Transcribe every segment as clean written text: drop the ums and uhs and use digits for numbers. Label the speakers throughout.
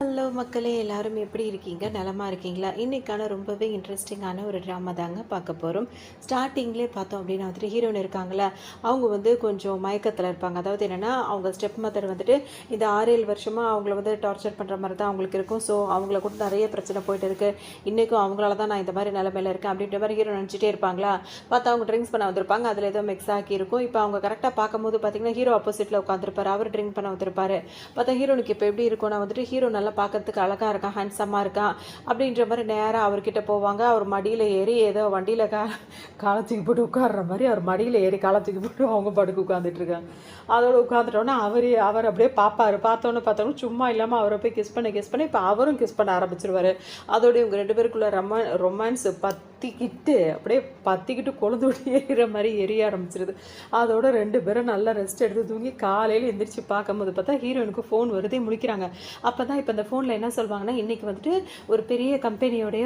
Speaker 1: Hello மக்களே, எல்லாரும் எப்படி இருக்கீங்க? நலமா இருக்கீங்களா? இன்னைக்கான ரொம்பவே இன்ட்ரெஸ்டிங்கான ஒரு ட்ராமா தாங்க பார்க்க போகிறோம். ஸ்டார்டிங்லேயே பார்த்தோம் அப்படின்னா வந்துட்டு ஹீரோயின் இருக்காங்களா, அவங்க வந்து கொஞ்சம் மயக்கத்தில் இருப்பாங்க. அதாவது என்னென்னா, அவங்க ஸ்டெப் மதர் வந்துட்டு இந்த 6-7 வருஷமாக அவங்கள வந்து டார்ச்சர் பண்ணுற மாதிரி தான் அவங்களுக்கு இருக்கும். ஸோ அவங்கள கூட நிறைய பிரச்சனை போயிட்டு இருக்குது. இன்றைக்கும் அவங்களால தான் நான் இந்த மாதிரி நிலமையில இருக்கேன் அப்படின்ற மாதிரி ஹீரோ நினச்சிட்டே இருப்பாங்களா. பார்த்தா அவங்க ட்ரிங்க்ஸ் பண்ண வந்திருப்பாங்க. அதில் ஏதோ மிக்ஸ் ஆக்கி இருக்கும். இப்போ அவங்க கரெக்டாக பார்க்கும்போது பார்த்தீங்கன்னா ஹீரோ ஆப்போசிட்டில் உட்காந்துருப்பாரு. அவர் ட்ரிங்க் பண்ண வந்திருப்பாரு. பார்த்தா ஹீரோனுக்கு இப்போ எப்படி இருக்கும்னா வந்துட்டு ஹீரோ நல்லா பார்க்கறதுக்கு அழகாக இருக்கான், ஹேண்ட்ஸமாக இருக்கான் அப்படின்ற மாதிரி நேராக அவர்கிட்ட போவாங்க. அவர் மடியில் ஏறி ஏதோ வண்டியில் காலத்துக்கு போட்டு உட்கார்ற மாதிரி அவர் மடியில் ஏறி காலத்துக்கு போட்டு அவங்க படுக்கு உட்காந்துட்டு இருக்காங்க. அதோடு உட்காந்துட்டோன்னே அவர் அப்படியே பார்ப்பார். பார்த்தோன்னு சும்மா இல்லாமல் அவரை போய் கிஸ் பண்ண இப்போ அவரும் கிஸ் பண்ண ஆரம்பிச்சிருவார். அதோடு இவங்க 2 பேருக்குள்ள ரொமான்ஸ் பற்றிக்கிட்டு கொழுந்து விட்டு எறிகிற மாதிரி எரிய ஆரம்பிச்சிருது. அதோட 2 பேரும் நல்லா ரெஸ்ட் எடுத்து தூங்கி காலையில் எந்திரிச்சு பார்க்கும்போது பார்த்தா ஹீரோனுக்கு ஃபோன் வருதே முழிக்கிறாங்க. அப்போ தான் இப்போ இந்த ஃபோனில் என்ன சொல்வாங்கன்னா, இன்றைக்கி வந்துட்டு ஒரு பெரிய கம்பெனியோடைய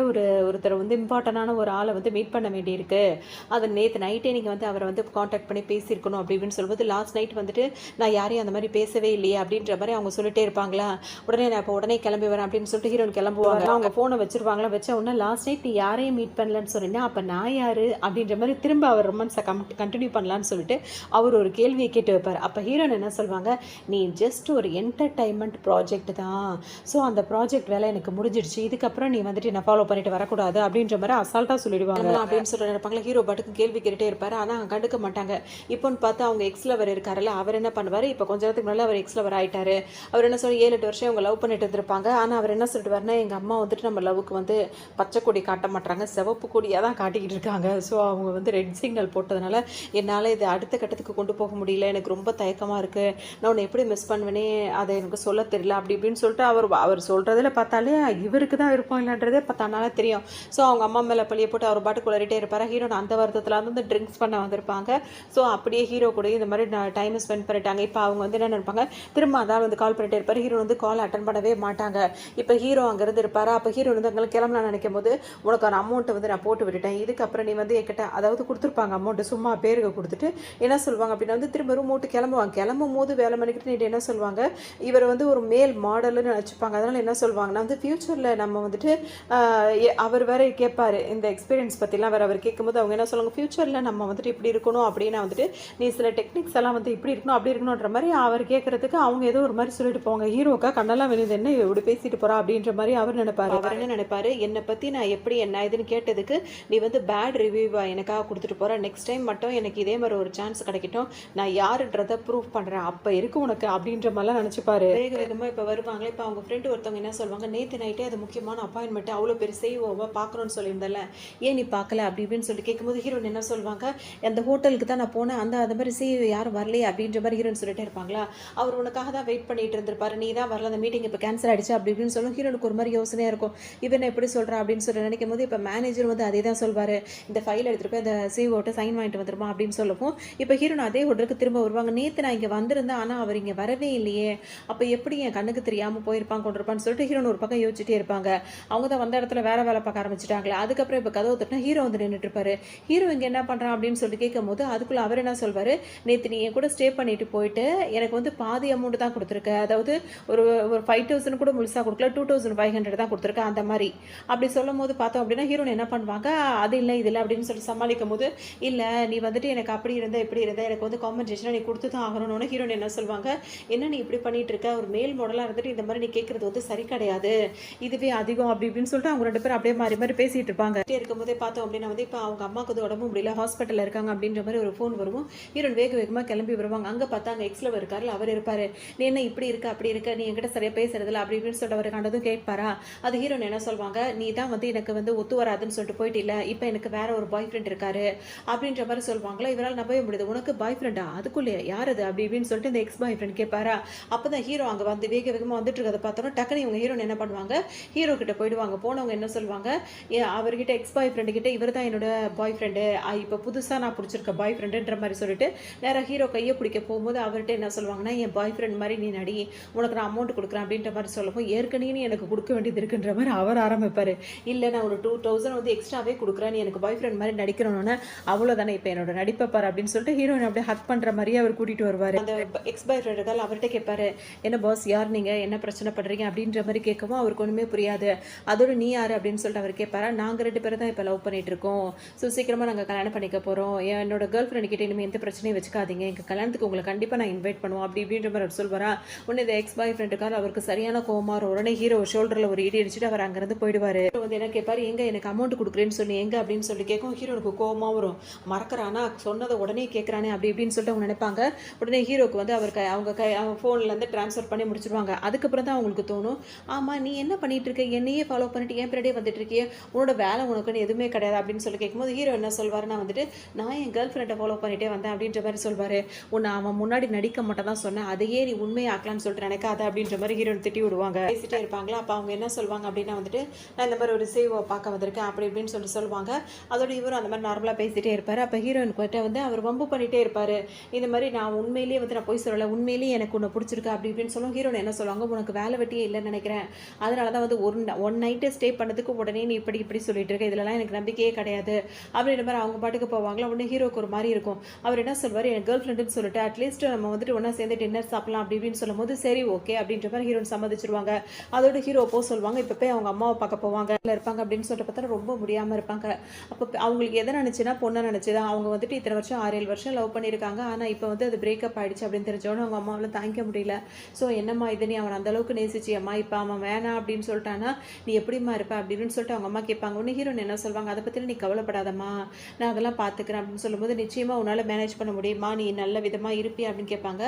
Speaker 1: ஒருத்தர் வந்து இம்பார்ட்டண்டான ஒரு ஆளை வந்து மீட் பண்ண வேண்டியிருக்கு. அதை நேற்று நைட்டே நீங்கள் வந்து அவரை வந்து காண்டாக்ட் பண்ணி பேசியிருக்கணும் அப்படின்னு சொல்லும்போது, லாஸ்ட் நைட் வந்துட்டு நான் யாரையும் அந்த மாதிரி பேசவே இல்லையே அப்படின்ற மாதிரி அவங்க சொல்லிட்டே இருப்பாங்களா. உடனே நான் இப்போ உடனே கிளம்பி வரேன் அப்படின்னு சொல்லிட்டு ஹீரோன் கிளம்புவாங்க. அவங்க ஃபோனை வச்சிருவாங்களா. வச்ச உடனே லாஸ்ட் நைட் நீ யாரையும் மீட் பண்ணலன்னு சொன்னீங்கன்னா அப்போ நான் யார் அப்படின்ற மாதிரி திரும்ப அவர் ரொமான்ஸை கண்டினியூ பண்ணலான்னு சொல்லிட்டு அவர் ஒரு கேள்வியை கேட்டு வைப்பார். அப்போ ஹீரோன் என்ன சொல்வாங்க, நீ ஜஸ்ட் ஒரு என்டர்டைன்மெண்ட் ப்ராஜெக்ட் தான். ஸோ அந்த ப்ராஜெக்ட் வேலை எனக்கு முடிஞ்சிடுச்சு. இதுக்கப்புறம் நீ வந்துட்டு என்ன ஃபாலோ பண்ணிட்டு வரக்கூடாது அப்படின்ற மாதிரி அசால்ட்டாக சொல்லிடுவாங்க. அப்படின்னு சொல்லி நினைப்பாங்களா. ஹீரோ பாட்டுக்கு கேள்வி கேட்டுட்டே இருப்பார். ஆனால் அவங்க கண்டுக்க மாட்டாங்க. இப்போன்னு பார்த்தா அவங்க எக்ஸ் லவர் இருக்காருல்ல, அவர் என்ன பண்ணுவார், இப்போ கொஞ்ச நேரத்துக்கு முன்னாடி அவர் எக்ஸ் லவர் ஆகிட்டாரு. அவர் என்ன சொல்லி 7-8 வருஷம் அவங்க லவ் பண்ணிட்டு இருந்திருப்பாங்க. ஆனால் அவர் என்ன சொல்லிட்டு வரனா, எங்கள் அம்மா வந்துட்டு நம்ம லவ்வுக்கு வந்து பச்சை கொடி காட்ட மாட்டாங்க, சிவப்பு கொடியாக தான் காட்டிக்கிட்டு இருக்காங்க. ஸோ அவங்க வந்து ரெட் சிக்னல் போட்டதுனால என்னால் இது அடுத்த கட்டத்துக்கு கொண்டு போக முடியல, எனக்கு ரொம்ப தயக்கமாக இருக்குது, நான் உன்னை எப்படி மிஸ் பண்ணுவேனே அதை எனக்கு சொல்ல தெரியல அப்படி இப்படின்னு சொல்லிட்டு அவர் சொல்கிறதில் பார்த்தாலே இவருக்கு தான் இருப்போம் இல்லைன்றதே தன்னால தெரியும். ஸோ அவங்க அம்மா மேலே பழிய போட்டு அவர் பாட்டு குளறிட்டே இருப்பார். ஹீரோ அந்த வருத்தத்தில் வந்து ட்ரிங்க்ஸ் பண்ண வந்திருப்பாங்க. ஸோ அப்படியே ஹீரோ கூட இந்த மாதிரி டைம் ஸ்பெண்ட் பண்ணிட்டாங்க. இப்போ அவங்க வந்து என்ன நினைப்பாங்க, திரும்ப அதான் வந்து கால் பண்ணிட்டே இருப்பார். ஹீரோ வந்து கால் அட்டன் பண்ணவே மாட்டாங்க. இப்போ ஹீரோ அங்கேருந்து இருப்பார். அப்போ ஹீரோ வந்து அங்கே கிளம்பலாம் நினைக்கும் போது, உனக்கு ஒரு அமௌண்ட்டை வந்து நான் போட்டு விட்டுட்டேன், இதுக்கப்புறம் நீ வந்து என்கிட்ட அதாவது கொடுத்துருப்பாங்க அமௌண்ட்டு சும்மா பேருக்கு கொடுத்துட்டு என்ன சொல்லுவாங்க அப்படின்னா வந்து திரும்ப ரூம் விட்டு கிளம்பும் போது வேலை பண்ணிக்கிட்டு நீட்டு என்ன சொல்லுவாங்க, இவர் வந்து ஒரு மேல் மாடல்னு நினச்சிப்பாங்க. அதனால் என்ன சொல்லுவாங்கன்னா வந்து ஃப்யூச்சரில் நம்ம வந்துட்டு அவர் வேற கேட்பார் இந்த எக்ஸ்பீரியன்ஸ் பற்றிலாம் வேறு அவர் கேட்கும்போது அவங்க என்ன சொல்லுவாங்க, ஃப்யூச்சரில் நம்ம வந்துட்டு இப்படி இருக்கணும் அப்படின்னா வந்துட்டு நீ சில டெக்னிக்ஸ் எல்லாம் வந்து இப்படி இருக்கணும் அப்படி இருக்கணுன்ற மாதிரி அவர் கேட்குறதுக்கு அவங்க ஏதோ ஒரு மாதிரி சொல்லிட்டு போவாங்க. ஹீரோக்கா கண்ணெல்லாம் வெளியுது, என்ன இப்படி பேசிட்டு போகிறா அப்படின்ற மாதிரி அவர் நினைப்பார். அவர் என்ன நினைப்பார், என்னை பற்றி நான் எப்படி என்ன இதுன்னு கேட்டதுக்கு நீ வந்து பேட் ரிவ்யூவா எனக்காக கொடுத்துட்டு போகிற, நெக்ஸ்ட் டைம் மட்டும் எனக்கு இதே மாதிரி ஒரு சான்ஸ் கிடைக்கட்டும், நான் யாருன்றதை ப்ரூவ் பண்ணுறேன், அப்போ இருக்கு உனக்கு அப்படின்ற மாதிரிலாம் நினச்சிப்பாரு. வேக வேகமாக இப்போ வருவாங்களே. இப்போ அவங்க ஃப்ரெண்டு ஒருத்தவங்க என்ன சொல்லுவாங்க, நேற்று நைட்டே அது முக்கியமான அப்பாயின்மெண்ட், அவ்வளோ பெரிய செய்வோவா பார்க்கணும்னு சொல்லியிருந்தல, ஏன் நீ பார்க்கல அப்படி இப்படின்னு சொல்லி கேட்கும்போது ஹீரோன் என்ன சொல்லுவாங்க, அந்த ஹோட்டலுக்கு தான் நான் போனேன், அந்த மாதிரி செய்வ யாரும் வரலையே அப்படின்ற மாதிரி ஹீரோன் சொல்லிட்டே இருப்பாங்களா. அவர் உனக்காக தான் வெயிட் பண்ணிட்டு இருந்திருப்பாரு, நீ தான் வரல, அந்த மீட்டிங் இப்போ கேன்சல் ஆகிடுச்சு அப்படி இப்படின்னு சொல்லும். ஹீரோனுக்கு ஒரு மாதிரி யோசனையாக இருக்கும், இவன் எப்படி சொல்கிறா அப்படின்னு சொல்லி நினைக்கும் போது இப்போ மேனேஜர் வந்து அதே தான் சொல்வார், இந்த ஃபைல் எடுத்துகிட்டு போய் அந்த சிஓட்ட சைன் வாங்கிட்டு வந்துருமா அப்படின்னு சொல்லவும் இப்போ ஹீரோன் அதே ஹோட்டலுக்கு திரும்ப வருவாங்க. நேற்று நான் இங்கே வந்திருந்தேன் ஆனால் அவர் இங்கே வரவே இல்லையே, அப்போ எப்படி என் கண்ணுக்கு தெரியாமல் போயிருப்பான் கொண்டிருப்பான்னு சொல்லிட்டு ஹீரோன் ஒரு பக்கம் யோசிச்சுட்டே இருப்பாங்க. அவங்க தான் வந்த இடத்துல வேற வேலை பார்க்க ஆரம்பிச்சிட்டாங்களே. அதுக்கப்புறம் இப்போ கதவு தட்டினா ஹீரோ வந்து நின்றுட்டு இருப்பாரு. ஹீரோ இங்கே என்ன பண்ணுறான் அப்படின்னு சொல்லி கேட்கும் போது அதுக்குள்ளே அவர் என்ன சொல்வார், நேற்று நீ என் கூட ஸ்டே பண்ணிட்டு போயிட்டு எனக்கு வந்து பாதி அமௌண்ட் தான் கொடுத்துருக்க, அதாவது ஒரு 5,000 கூட முழுசாக கொடுக்கல, 2,500 தான் கொடுத்துருக்க அந்த மாதிரி அப்படி சொல்லும் போது பார்த்தோம் அப்படின்னா ஹீரோன் என்ன பண்ணுவாங்க, அது இல்லை இது இல்லை அப்படின்னு சொல்லி சமாளிக்கும் போது, இல்லை நீ வந்துட்டு எனக்கு அப்படி இருந்தால் இப்படி இருந்தால் எனக்கு வந்து காம்பன்சேஷனாக நீ கொடுத்து தான் ஆகணும்னு ஹீரோன் என்ன சொல்லுவாங்க, என்ன நீ இப்படி பண்ணிட்டு இருக்க, ஒரு மேல் மாடலாக இருந்துட்டு இந்த மாதிரி நீ கேட்குறது வந்து சரி கிடையாது, இதுவே அதிகம் அப்படி இப்படின்னு சொல்லிட்டு அவங்க 2 பேரும் அப்படியே மாறி பேசிட்டு இருப்பாங்க. இருக்கும்போதே பார்த்தோம் அப்படின்னா வந்து இப்போ அவங்க அம்மாவுக்கு வந்து உடம்பு முடியல, ஹாஸ்பிட்டலில் இருக்காங்க அப்படின்ற மாதிரி ஒரு ஃபோன் வருவோம். ஹீரோன் வேகமாக கிளம்பி வருவாங்க. அங்கே பார்த்தா அங்கே எக்ஸ்ல இருக்காருல, அவர் இருப்பார். நீ என்ன இப்படி இருக்க அப்படி இருக்க, நீ என்கிட்ட சரியாக பேசுறதில்ல அப்படி இப்படின்னு சொல்லிட்டு அவர் கண்டதும் கேட்பாரா. அது ஹீரோன் என்ன சொல்வாங்க, நீ தான் வந்து எனக்கு வந்து ஒத்து வராதுன்னு சொல்லிட்டு போயிட்டு இல்லை, இப்போ எனக்கு வேற ஒரு பாய் ஃப்ரெண்ட் இருக்காரு அப்படின்ற மாதிரி சொல்லுவாங்களா. இவரால் நம்பவே முடியுது, உனக்கு பாய் ஃப்ரெண்டா, அதுக்குள்ளே யார் அது அப்படி இப்படின்னு சொல்லிட்டு இந்த எக்ஸ் பாய் ஃப்ரெண்ட் கேட்பாரா. அப்போ தான் ஹீரோ அங்கே வந்து வேகமாக வந்துட்டு இருக்கிறத பார்த்தோன்னா டக்குனு இவங்க ஹீரோன் என்ன பண்ணுவாங்க, ஹீரோ கிட்ட போயிடுவாங்க. போனவங்க என்ன சொல்லுவாங்க, அவர்கிட்ட எக்ஸ் பாய் ஃப்ரெண்டு கிட்ட இவர் தான் என்னோட பாய் ஃப்ரெண்டு, இப்போ புதுசாக நான் பிடிச்சிருக்க பாய் ஃப்ரெண்டுன்ற மாதிரி சொல்லிட்டு நேராக ஹீரோ கையை பிடிக்க போகும்போது அவர்கிட்ட என்ன சொல்லுவாங்கன்னா, என் பாய் ஃப்ரெண்ட் மாதிரி நீ நடி, உனக்கு நான் அமௌண்ட் கொடுக்குறேன் அப்படின்ற மாதிரி சொல்லவும் ஏற்கனவே எனக்கு கொடுக்க வேண்டியது இருக்குன்ற மாதிரி அவர் ஆரம்பிப்பார். இல்லை நான் ஒரு 2,000 வந்து எக்ஸ்ட்ரா எக்ஸ்ட்ராவே கொடுக்குறேன், நீ எனக்கு பாய் ஃப்ரெண்ட் மாதிரி நடிக்கணும்னு. அவ்வளோதானே, இப்போ என்னோட நடிப்பை பாரு அப்படின்னு சொல்லிட்டு ஹீரோயின் அப்படியே ஹக் பண்ணுற மாதிரியே அவர் கூட்டிகிட்டு வருவார். அந்த எக்ஸ் பாய் ஃப்ரெண்ட் இருக்கால் அவர்கிட்ட கேட்பாரு, என்ன பாஸ் யார் நீங்கள், என்ன பிரச்சனை பண்ணுறீங்க அப்படின்ற மாதிரி கேட்கவும் அவருக்கு ஒன்றுமே புரியாது. அதோட நீ யார் அப்படின்னு சொல்லிட்டு அவர் கேட்பாரா, நாங்கள் 2 பேரும் தான் இப்போ லவ் பண்ணிட்டு இருக்கோம், ஸோ சீக்கிரமாக நாங்கள் கல்யாணம் பண்ணிக்க போகிறோம், என்னோட கேர்ள் ஃப்ரெண்ட் கிட்டே இனிமேல் எந்த பிரச்சனையும் வச்சுக்காதீங்க, எங்கள் கல்யாணத்துக்கு உங்களை கண்டிப்பாக நான் இன்வைட் பண்ணுவோம் அப்படி இப்படின்ற மாதிரி அவர் சொல்வாரா. உடனே இந்த எக்ஸ் பாய் ஃப்ரெண்டுக்கார் அவருக்கு சரியான கோமார். உடனே ஹீரோ ஷோல்டரில் ஒரு இடி அடிச்சுட்டு அவர் அங்கேருந்து போயிடுவார். வந்து என்ன கேட்பாரு, எங்கே எனக்கு அமௌண்ட் கொடுக்குறேன்னு சொல்லி எங்கே அப்படின்னு சொல்லி கேட்கும். ஹீரோனுக்கு கோவமாக வரும், மறக்கிறானா, சொன்னதை உடனே கேட்குறானே அப்படி இப்படின்னு சொல்லிட்டு அவங்க நினைப்பாங்க. உடனே ஹீரோக்கு வந்து அவர் அவங்க ஃபோன்லேருந்து ட்ரான்ஸ்ஃபர் பண்ணி முடிச்சிருவாங்க. அதுக்கப்புறம் தான் அவங்களுக்கு தோணும், ஆமாம் நீ என்ன பண்ணிட்டு இருக்க, என்னையே ஃபாலோ பண்ணிட்டு என் பின்னாடியே வந்துட்டு இருக்கியே, உன்னோட வேலை உனக்குன்னு எதுவுமே கிடையாது அப்படின்னு சொல்லி கேட்கும்போது ஹீரோ என்ன சொல்வாருன்னா வந்துட்டு, நான் என் கேர்ள் ஃப்ரெண்டை ஃபாலோ பண்ணிட்டே வந்தேன் அப்படின்ற மாதிரி சொல்வார். உன்னை அவன் முன்னாடி நடிக்க மட்டும் தான் சொன்னேன், அதையே நீ உண்மையாக்கலான்னு சொல்லிட்டு நினைக்காத அப்படின்ற மாதிரி ஹீரோன் திட்டி விடுவாங்க. பேசிட்டே இருப்பாங்களா, அப்போ அவங்க என்ன சொல்லுவாங்க அப்படின்னா வந்துட்டு, நான் இந்த மாதிரி ஒரு சேவை பார்க்க வந்திருக்கேன் அப்படி இப்படின்னு சொல்லிட்டு சொல்லுவாங்க. அதோட இவரும் அந்த மாதிரி நார்மலாக பேசிகிட்டே இருப்பார். அப்போ ஹீரோயின் கிட்ட வந்து அவர் வம்பு பண்ணிகிட்டே இருப்பார். இந்த மாதிரி நான் உண்மையிலேயே வந்து நான் போய் சொல்லலை, உண்மையிலேயே எனக்கு உன்னை பிடிச்சிருக்கு அப்படி இப்படின்னு சொல்லுவோம். ஹீரோன் என்ன சொல்லுவாங்க, உனக்கு வேலை வெட்டியே இல்லைன்னு நினைக்கிறேன், அதனால தான் வந்து ஒன் நைட்டு ஸ்டே பண்ணதுக்கு உடனே நீ இப்படி சொல்லிட்டு இருக்க, இதெல்லாம் எனக்கு நம்பிக்கையே கிடையாது அப்படின்ற மாதிரி அவங்க பாட்டுக்கு போவாங்களா. உடனே ஹீரோக்கு ஒரு மாதிரி இருக்கும். அவர் என்ன சொல்வார், என் கேர்ள் ஃப்ரெண்டுன்னு சொல்லிட்டு அட்லீஸ்ட் நம்ம வந்துட்டு ஒன்றா சேர்ந்து டின்னர் சாப்பிடலாம் அப்படி இப்படின்னு சொல்லும் போது சரி ஓகே அப்படின்ற மாதிரி ஹீரோன் சம்மதிச்சிருவாங்க. அதோட ஹீரோ போ சொல்லுவாங்க. இப்போ போய் அவங்க அம்மாவை பார்க்க போவாங்க, இருப்பாங்க அப்படின்னு சொல்லிட்டு பார்த்தா ரொம்ப முடியாமல் இருப்பாங்க. அப்போ அவங்களுக்கு எதை நினச்சுன்னா பொண்ணை நினச்சிதான். அவங்க வந்துட்டு இத்தனை வருஷம் 6-7 வருஷம் லவ் பண்ணியிருக்காங்க, ஆனால் இப்போ வந்து அது பிரேக்கப் ஆகிடுச்சு அப்படின்னு தெரிஞ்சோன்னு அவங்க அம்மாவில் தாங்கிக்க முடியல. ஸோ என்னம்மா இது, நீ அவன் அந்தளவுக்கு நேசிச்சியம்மா, இப்போ அவன் வேணாம் அப்படின்னு சொல்லிட்டானா நீ எப்படிமா இருப்ப அப்படின்னு சொல்லிட்டு அவங்க அம்மா கேட்பாங்க. ஒன்று ஹீரோன் என்ன சொல்லுவாங்க, அதை பற்றி நீ கவலைப்படாதம்மா, நான் அதெல்லாம் பார்த்துக்கிறேன் அப்படின்னு சொல்லும்போது, நிச்சயமாக உன்னால் மேனேஜ் பண்ண முடியுமா, நீ நல்ல விதமாக இருப்பி அப்படின்னு கேட்பாங்க.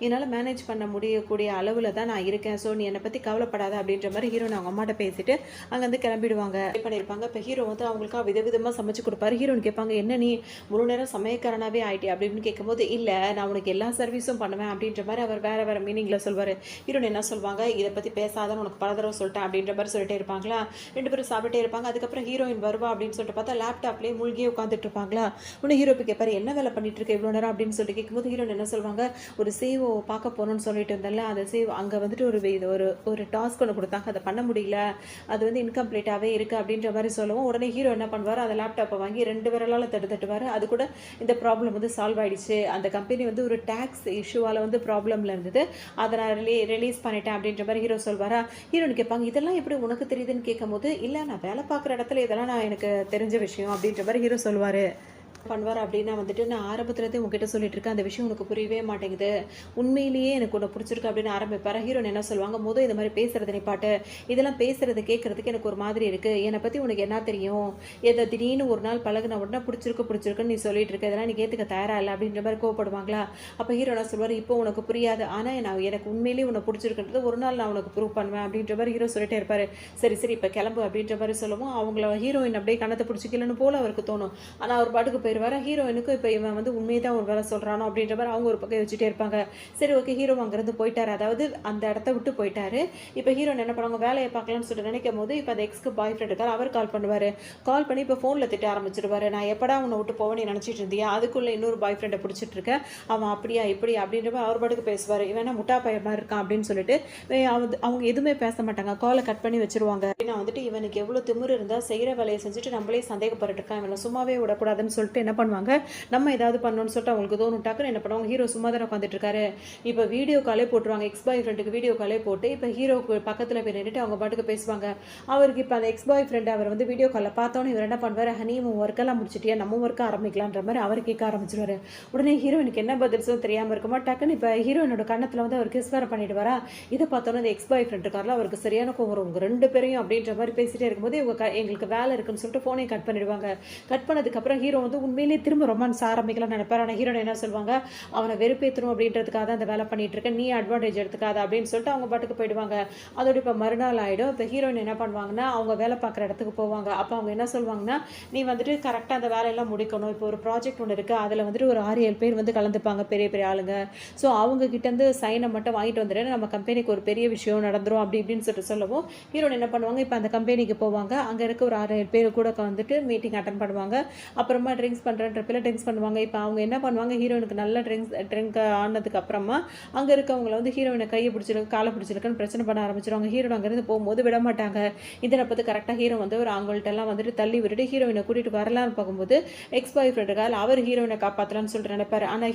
Speaker 1: என்னால் மேனேஜ் பண்ண முடியக்கூடிய அளவில் தான் நான் இருக்கேன், ஸோ நீ என்னை பற்றி கவலைப்படாத அப்படின்ற மாதிரி ஹீரோன் அவங்க அம்மாட்ட பேசிட்டு அங்கேருந்து கிளம்பிடுவாங்க. பண்ணியிருப்பாங்க. இப்போ ஹீரோ வந்து அவங்களுக்காக விதவிதமாக சமைச்சு கொடுப்பாரு. ஹீரோன்னு கேட்பாங்க, என்ன நீ முழு நேரம் சமயக்காரனாகவே ஆயிட்டே அப்படின்னு கேட்கும்போது, இல்லை நான் உனக்கு எல்லா சர்வீஸும் பண்ணுவேன் அப்படின்ற மாதிரி அவர் வேறு வேறு மீனிங்கில் சொல்வார். ஹீரோன் என்ன சொல்லுவாங்க, இதை பற்றி பேசாதான் உனக்கு பல தடவை சொல்லிட்டேன் அப்படின்ற மாதிரி சொல்லிட்டே இருப்பாங்களா. 2 பேரும் சாப்பிட்டே இருப்பாங்க. அதுக்கப்புறம் ஹீரோயின் வருவா அப்படின்னு சொல்லிட்டு பார்த்தா லேப்டாப்லேயே மூழ்கியே உட்காந்துட்டு இருப்பாங்களா. உடனே ஹீரோ போய் கேட்பாரு, என்ன வேலை பண்ணிட்டு இருக்க இவ்வளோ நேரம் அப்படின்னு சொல்லிட்டு கேட்கும்போது ஹீரோன் என்ன சொல்லுவாங்க, ஒரு சேவோ பார்க்க போகணும்னு சொல்லிட்டு இருந்தால, அந்த சேவ் அங்கே வந்துட்டு ஒரு டாஸ்க் ஒன்று கொடுத்தாங்க, அதை பண்ண முடியல, அது வந்து இன்கம்ப்ளீட்டாகவே இருக்குது அப்படின்ற மாதிரி சொல்லவும் உடனே ஹீரோ என்ன பண்ணுவார், அந்த லேப்டாப்பை வாங்கி 2 விரலால் தட்டுவார். அது கூட இந்த ப்ராப்ளம் வந்து சால்வ் ஆகிடுச்சு, அந்த கம்பெனி வந்து ஒரு டேக்ஸ் இஷ்யூவால் வந்து ப்ராப்ளமில் இருந்தது, அதை நான் ரிலீஸ் பண்ணிட்டேன் அப்படின்ற மாதிரி ஹீரோ சொல்வாரா. ஹீரோன்னு கேட்பாங்க, இதெல்லாம் எப்படி உனக்கு தெரியுதுன்னு கேட்கும்போது, இல்லை நான் வேலை பார்க்குற இடத்துல இதெல்லாம் நான் எனக்கு தெரிஞ்ச விஷயம் அப்படின்ற மாதிரி ஹீரோ சொல்வார். பண்ணுவார் அப்படின்னா வந்துட்டு, நான் ஆரம்பத்துலேருந்தே உங்ககிட்ட சொல்லிட்டு இருக்கேன், அந்த விஷயம் உனக்கு புரியவே மாட்டேங்குது, உண்மையிலேயே எனக்கு உன்னை பிடிச்சிருக்கு அப்படின்னு ஆரம்பிப்பார். ஹீரோன் என்ன சொல்லுவாங்க, இந்த மாதிரி பேசுறது நிப்பாட்டு, இதெல்லாம் பேசுறது கேட்கறதுக்கு எனக்கு ஒரு மாதிரி இருக்குது, என்னை பற்றி உனக்கு என்ன தெரியும், எதை திடீர்னு ஒரு நாள் பழகுன உடனே பிடிச்சிருக்குன்னு நீ சொல்லிட்டு இருக்க, இதெல்லாம் நீ கேட்டுக்க தயாரா இல்லை அப்படின்ற மாதிரி கோவப்படுவாங்களா. அப்போ ஹீரோ என்ன சொல்வார், இப்போ உனக்கு புரியாது, ஆனால் நான் எனக்கு உண்மையிலேயே உன்னை பிடிச்சிருக்குன்றது ஒரு நாள் நான் உனக்கு ப்ரூவ் பண்ணுவேன் அப்படின்ற மாதிரி ஹீரோ சொல்லிட்டே இருப்பார். சரி இப்போ கிளம்பு அப்படின்ற மாதிரி சொல்லவும் அவங்கள ஹீரோயின் அப்படியே கணத்தை பிடிச்சிக்கலன்னு போல அவருக்கு தோணும். ஆனால் அவர் பாட்டுக்கு போயிடுவார். ஹீரோயினுக்கும் இப்போ இவன் வந்து உண்மையை தான் ஒரு வேலை சொல்கிறானோ அப்படின்ற மாதிரி அவங்க ஒரு பக்கம் வச்சுட்டே இருப்பாங்க. சரி ஓகே, ஹீரோ அங்கேருந்து போயிட்டார், அதாவது அந்த இடத்த விட்டு போயிட்டாரு. இப்போ ஹீரோயின் என்ன பண்ணுவாங்க, வேலையை பார்க்கலாம்னு சொல்லிட்டு நினைக்கும் போது இப்போ அந்த எக்ஸ்க்கு பாய் ஃப்ரெண்ட் இருக்கார், அவர் கால் பண்ணுவார். கால் பண்ணி இப்போ ஃபோனில் திட்ட ஆரம்பிச்சிருவாரு. நான் எப்படா உன்னை விட்டு போவேன்னு நினச்சிட்டு இருந்தியா, அதுக்குள்ளே இன்னொரு பாய் ஃப்ரெண்டை பிடிச்சிட்டு இருக்கேன், அவன் அப்படியா இப்படி அப்படின்ற மாதிரி அவர் பாட்டுக்கு பேசுவார். இவன் முட்டா பையன் மாதிரி இருக்கான் அப்படின்னு சொல்லிட்டு அவங்க எதுவுமே பேச மாட்டாங்க, காலை கட் பண்ணி வச்சிருவாங்க. நான் வந்துட்டு இவனுக்கு எவ்வளோ திமிரு இருந்தால் செய்கிற வேலையை செஞ்சுட்டு நம்மளே சந்தேகப்பட்டு இருக்கான், இவனை சும்மாவே விடக்கூடாதுன்னு சொல்லிட்டு என்ன பண்ணுவாங்க, நம்ம ஏதாவது பண்ணணும்னு சொல்லிட்டு அவங்களுக்கு தோணும். டக்குன்னு என்ன பண்ணுவாங்க, ஹீரோ சும்மா தான் உட்காந்துட்டு இருக்காரு, இப்போ வீடியோ காலே போட்டுருவாங்க, எக்ஸ் பாய் ஃப்ரெண்டுக்கு வீடியோ காலே போட்டு இப்போ ஹீரோக்கு பக்கத்தில் போய் நின்றுட்டு அவங்க பாட்டுக்கு பேசுவாங்க. அவருக்கு இப்போ அந்த எக்ஸ் பாய் ஃப்ரெண்ட் அவர் வந்து வீடியோ காலில் பார்த்தோன்னே இவர் என்ன பண்ணுவார், ஹனி உன் ஒர்க்கெல்லாம் முடிச்சிட்டியா, நம்ம ஒர்க்கை ஆரம்பிக்கலான்ற மாதிரி அவர் கேட்க ஆரம்பிச்சிருவாரு. உடனே ஹீரோயினுக்கு என்ன பதில்ஸும் தெரியாமல் இருக்குமா, டக்குன்னு இப்போ ஹீரோயினோட கண்ணத்தில் வந்து அவர் கிஸ் வேறு பண்ணிட்டு வரா. இதை பார்த்தோன்னே அந்த எக்ஸ் பாய் ஃப்ரெண்ட் இருக்கார்ல, அவருக்கு சரியான கோவம் வரும், உங்க 2 பேரையும் அப்படின்ற மாதிரி பேசிட்டே இருக்கும்போது இவங்க எங்களுக்கு வேலை இருக்குன்னு சொல்லிட்டு ஃபோனை கட் பண்ணிடுவாங்க. கட் பண்ணதுக்கப்புறம் ஹீரோ வந்து உண்மையிலேயே திரும்ப ரொமான்ஸ் ஆரம்பிக்கலாம் நினைப்பார். ஆனால் ஹீரோன் என்ன சொல்லுவாங்க, அவனை வெறுப்பேற்றணும் அப்படின்றதுக்காக தான் அந்த வேலை பண்ணிட்டு இருக்கேன், நீ அட்வான்டேஜ் எடுத்துக்காத அப்படின்னு சொல்லிட்டு அவங்க பாட்டுக்கு போயிடுவாங்க. அதோட இப்போ மறுநாள் ஆகிடும். இப்போ ஹீரோயின் என்ன பண்ணுவாங்கன்னா அவங்க வேலை பார்க்குற இடத்துக்கு போவாங்க. அப்போ அவங்க என்ன சொல்லுவாங்கன்னா, நீ வந்துட்டு கரெக்டாக அந்த வேலையெல்லாம் முடிக்கணும், இப்போ ஒரு ப்ராஜெக்ட் ஒன்று இருக்குது, அதில் வந்துட்டு ஒரு 6-7 பேர் வந்து கலந்துப்பாங்க, பெரிய பெரிய ஆளுங்க, ஸோ அவங்க கிட்டேருந்து சைனை மட்டும் வாங்கிட்டு வந்துட்டு நம்ம கம்பெனிக்கு ஒரு பெரிய விஷயம் நடந்துரும் அப்படி இப்படின்னு சொல்லிட்டு சொல்லவும் ஹீரோன் என்ன பண்ணுவாங்க, இப்போ அந்த கம்பெனிக்கு போவாங்க, அங்கே இருக்க ஒரு 6-7 பேர் கூட வந்துட்டு மீட்டிங் அட்டன் பண்ணுவாங்க. அப்புறமா ட்ரிங்க்ஸ் ட்ரிங்க்ஸ் பண்ணுறன்ற பேரில் ட்ரிங்க்ஸ் பண்ணுவாங்க. இப்போ அவங்க என்ன பண்ணுவாங்க, ஹீரோயினுக்கு நல்ல ட்ரிங்க் ஆனதுக்கு அப்புறமா அங்கே இருக்கவங்கள வந்து ஹீரோயினை கையை பிடிச்சிருக்கு காலை பிடிச்சிருக்குன்னு பிரச்சனை பண்ண ஆரம்பிச்சிருவாங்க. ஹீரோயின் அங்கேருந்து போகும்போது விட மாட்டாங்க. இதை பார்த்து கரெக்டாக ஹீரோ வந்து ஒரு அவங்கள்ட்டெல்லாம் வந்துட்டு தள்ளி விட்டுட்டு ஹீரோயினை கூட்டிகிட்டு வரலான்னு பார்க்கும்போது எக்ஸ் பாய் ஃப்ரெண்டுக்கால் அவர் ஹீரோயினை காப்பாற்றலான்னு சொல்லிட்டு நினைப்பாரு. ஆனால்